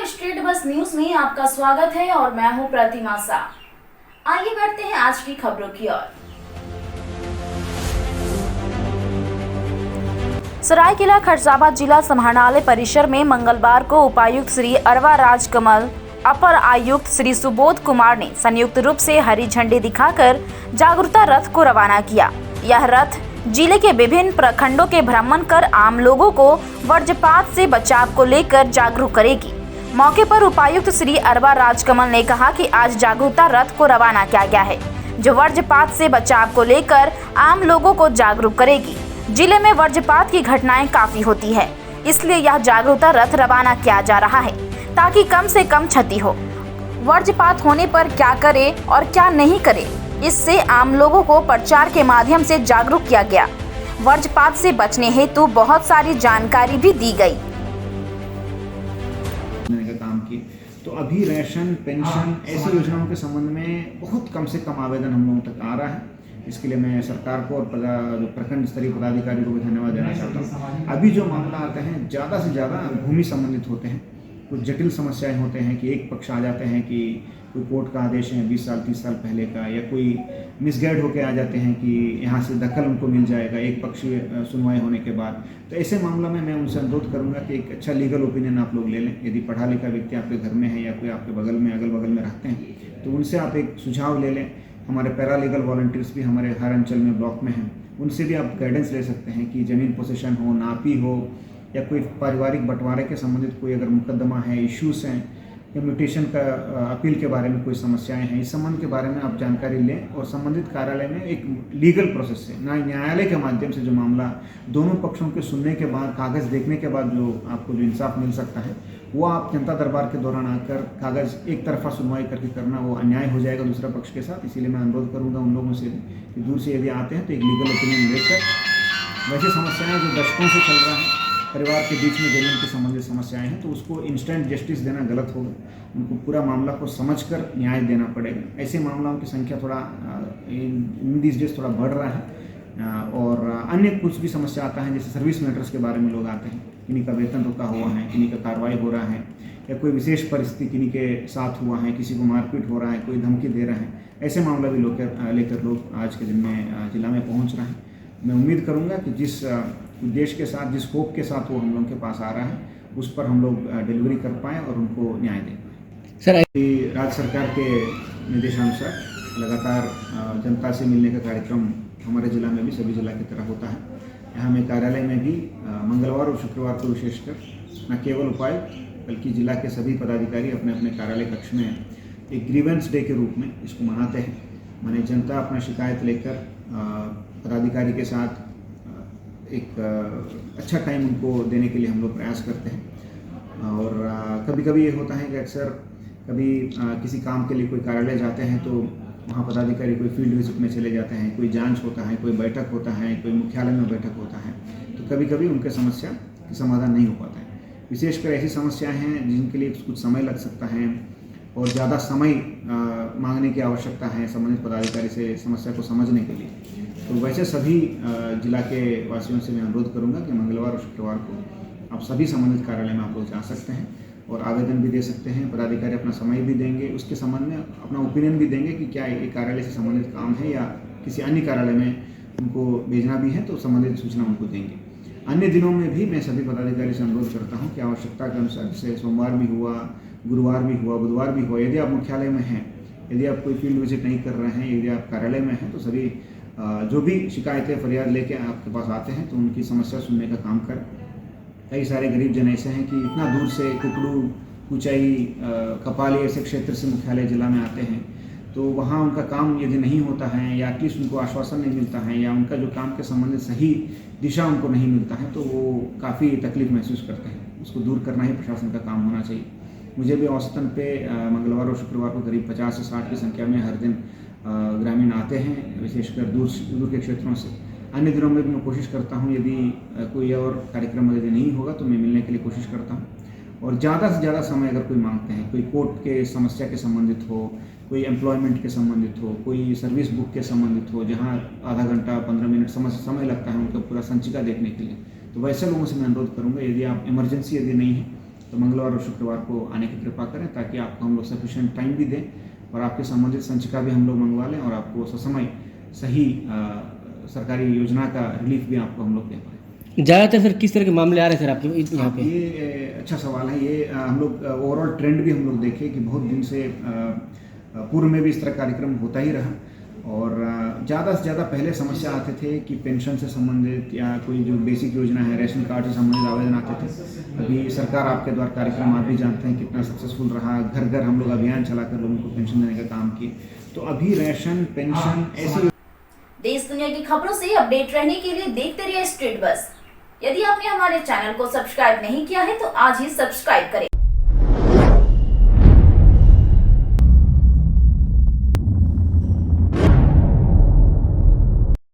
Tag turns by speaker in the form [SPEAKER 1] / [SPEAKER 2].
[SPEAKER 1] State bus news में आपका स्वागत है और मैं हूं प्रतिमा शाह। आइए बढ़ते हैं आज की खबरों की ओर। सरायकेला खरसावां जिला समाहरणालय परिसर में मंगलवार को उपायुक्त श्री अरवा राजकमल, अपर आयुक्त श्री सुबोध कुमार ने संयुक्त रूप से हरी झंडी दिखाकर जागरूकता रथ को रवाना किया। यह रथ जिले के विभिन्न प्रखंडों के भ्रमण कर आम लोगों को वज्रपात से बचाव को लेकर जागरूक करेगी। मौके पर उपायुक्त श्री अरवा राजकमल ने कहा कि आज जागरूकता रथ को रवाना किया गया है, जो वज्रपात से बचाव को लेकर आम लोगों को जागरूक करेगी। जिले में वज्रपात की घटनाएं काफी होती है, इसलिए यह जागरूकता रथ रवाना किया जा रहा है ताकि कम से कम क्षति हो। वज्रपात होने पर क्या करे और क्या नहीं करे, इससे आम लोगों को प्रचार के माध्यम से जागरूक किया गया। वज्रपात से बचने हेतु बहुत सारी जानकारी भी दी गई।
[SPEAKER 2] का काम की तो अभी राशन, पेंशन ऐसी योजनाओं के संबंध में बहुत कम से कम आवेदन हम लोगों तक आ रहा है। इसके लिए मैं सरकार को और जो प्रखंड स्तरीय पदाधिकारी को भी धन्यवाद देना चाहता हूँ। अभी जो मामला आते हैं ज़्यादा से ज़्यादा भूमि संबंधित होते हैं। कुछ जटिल समस्याएं होते हैं कि एक पक्ष आ जाते हैं कि कोई कोर्ट का आदेश है 20 साल 30 साल पहले का, या कोई मिसगाइड होकर आ जाते हैं कि यहाँ से दखल उनको मिल जाएगा एक पक्षीय सुनवाई होने के बाद। तो ऐसे मामला में मैं उनसे अनुरोध करूँगा कि एक अच्छा लीगल ओपिनियन आप लोग ले लें। यदि पढ़ा लिखा व्यक्ति आपके घर में है या कोई आपके बगल में अगल बगल में रहते हैं तो उनसे आप एक सुझाव ले लें। हमारे पैरालीगल वॉलंटियर्स भी हमारे हर अंचल में ब्लॉक में हैं, उनसे भी आप गाइडेंस ले सकते हैं कि ज़मीन पोसेशन हो, नापी हो, या कोई पारिवारिक बंटवारे के संबंधित कोई अगर मुकदमा है, इश्यूज़ हैं, या म्यूटेशन का अपील के बारे में कोई समस्याएं हैं, इस संबंध के बारे में आप जानकारी लें और संबंधित कार्यालय में एक लीगल प्रोसेस से न्यायालय के माध्यम से जो मामला दोनों पक्षों के सुनने के बाद, कागज़ देखने के बाद जो आपको जो इंसाफ मिल सकता है, वो आप जनता दरबार के दौरान आकर कागज़ एक तरफा सुनवाई करके करना, वो अन्याय हो जाएगा दूसरा पक्ष के साथ। इसीलिए मैं अनुरोध करूँगा उन लोगों से कि दूर से यदि आते हैं तो एक लीगल ओपिनियन लेकर, वैसे समस्याएँ जो दशकों से चल रहा है, परिवार के बीच में ज़मीन के संबंधित समस्याएं हैं, तो उसको इंस्टेंट जस्टिस देना गलत होगा। उनको पूरा मामला को समझकर न्याय देना पड़ेगा। ऐसे मामलों की संख्या थोड़ा इन दिस डेज थोड़ा बढ़ रहा है। और अन्य कुछ भी समस्या आता है, जैसे सर्विस मैटर्स के बारे में लोग आते हैं, किन्हीं का वेतन रुका हुआ है, किन्हीं का कार्रवाई हो रहा है, या कोई विशेष परिस्थिति किन्हीं के साथ हुआ है, किसी को मारपीट हो रहा है, कोई धमकी दे रहा है, ऐसे मामला भी लेकर लोग आज के दिन में जिला में पहुँच रहे हैं। मैं उम्मीद करूँगा कि जिस उद्देश्य के साथ, जिस स्कोप के साथ वो हम लोगों के पास आ रहा है, उस पर हम लोग डिलीवरी कर पाएँ और उनको न्याय दें।
[SPEAKER 3] सर,
[SPEAKER 2] राज्य सरकार के निर्देशानुसार लगातार जनता से मिलने का कार्यक्रम हमारे जिला में भी सभी जिला की तरह होता है। यहाँ में कार्यालय में भी मंगलवार और शुक्रवार को विशेषकर न केवल उपायुक्त बल्कि जिला के सभी पदाधिकारी अपने अपने कार्यालय कक्ष में एक ग्रीवेंस डे के रूप में इसको मनाते हैं। माने जनता अपना शिकायत लेकर पदाधिकारी के साथ एक अच्छा टाइम उनको देने के लिए हम लोग प्रयास करते हैं। और कभी कभी ये होता है कि अक्सर कभी किसी काम के लिए कोई कार्यालय जाते हैं तो वहाँ पदाधिकारी कोई फील्ड विजिट में चले जाते हैं, कोई जांच होता है, कोई बैठक होता है, कोई मुख्यालय में बैठक होता है, तो कभी कभी उनके समस्या का समाधान नहीं हो पाता है। विशेषकर ऐसी समस्याएं हैं जिनके लिए कुछ समय लग सकता है और ज़्यादा समय मांगने की आवश्यकता है संबंधित पदाधिकारी से समस्या को समझने के लिए। तो वैसे सभी जिला के वासियों से मैं अनुरोध करूंगा कि मंगलवार और शुक्रवार को आप सभी संबंधित कार्यालय में आप लोग जा सकते हैं और आवेदन भी दे सकते हैं। पदाधिकारी अपना समय भी देंगे, उसके संबंध में अपना ओपिनियन भी देंगे कि क्या ये कार्यालय से संबंधित काम है या किसी अन्य कार्यालय में उनको भेजना भी है तो संबंधित सूचना उनको देंगे। अन्य दिनों में भी मैं सभी पदाधिकारी से अनुरोध करता हूँ कि आवश्यकता के अनुसार, जैसे सोमवार भी हुआ, गुरुवार भी हुआ, बुधवार भी हुआ, यदि आप मुख्यालय में हैं, यदि आप कोई फील्ड विजिट नहीं कर रहे हैं, यदि आप कार्यालय में हैं, तो सभी जो भी शिकायतें फरियाद लेके आपके पास आते हैं तो उनकी समस्या सुनने का काम करें। कई सारे गरीब जन ऐसे हैं कि इतना दूर से कुकड़ू, कुचाई, कपाली ऐसे क्षेत्र से मुख्यालय जिला में आते हैं, तो वहाँ उनका काम यदि नहीं होता है या एटलीस्ट उनको आश्वासन नहीं मिलता है या उनका जो काम के संबंधित सही दिशा उनको नहीं मिलता है तो वो काफ़ी तकलीफ महसूस करते हैं। उसको दूर करना ही प्रशासन का काम होना चाहिए। मुझे भी औसतन पे मंगलवार और शुक्रवार को करीब 50 से 60 की संख्या में हर दिन ग्रामीण आते हैं, विशेषकर दूर के क्षेत्रों से। अन्य दिनों में भी मैं कोशिश करता हूँ, यदि कोई और कार्यक्रम यदि नहीं होगा तो मैं मिलने के लिए कोशिश करता हूँ। और ज़्यादा से ज़्यादा समय अगर कोई मांगते हैं, कोई कोर्ट के समस्या के संबंधित हो, कोई एम्प्लॉयमेंट के संबंधित हो, कोई सर्विस बुक के संबंधित हो, जहाँ आधा घंटा 15 मिनट समय लगता है उनका पूरा संचिका देखने के लिए, तो वैसे लोगों से मैं अनुरोध करूँगा, यदि आप इमरजेंसी यदि नहीं है तो मंगलवार और शुक्रवार को आने की कृपा करें, ताकि आपको हम लोग सफिशिएंट टाइम भी दें और आपके संबंधित संचिका भी हम लोग मंगवा लें और आपको ससमय सही सरकारी योजना का रिलीफ भी आपको हम लोग दे पाएँ।
[SPEAKER 3] ज़्यादातर सर किस तरह के मामले आ रहे हैं सर आपके यहाँ पे?
[SPEAKER 2] ये अच्छा सवाल है। ये हम लोग ओवरऑल ट्रेंड भी हम लोग देखें कि बहुत दिन से पूर्व में भी इस तरह कार्यक्रम होता ही रहा और ज़्यादा से ज़्यादा पहले समस्या आते थे कि पेंशन से संबंधित या कोई जो बेसिक योजना है, राशन कार्ड से संबंधित आवेदन आते थे। अभी सरकार आपके द्वारा कार्यक्रम आप भी जानते हैं कितना सक्सेसफुल रहा, घर घर हम लोग अभियान चलाकर लोगों को पेंशन देने का काम किए। तो अभी राशन, पेंशन ऐसी
[SPEAKER 1] देश दुनिया की खबरों से अपडेट रहने के लिए देखते रहिए स्ट्रीट बस। यदि आपने हमारे चैनल को सब्सक्राइब नहीं किया है तो आज ही सब्सक्राइब करें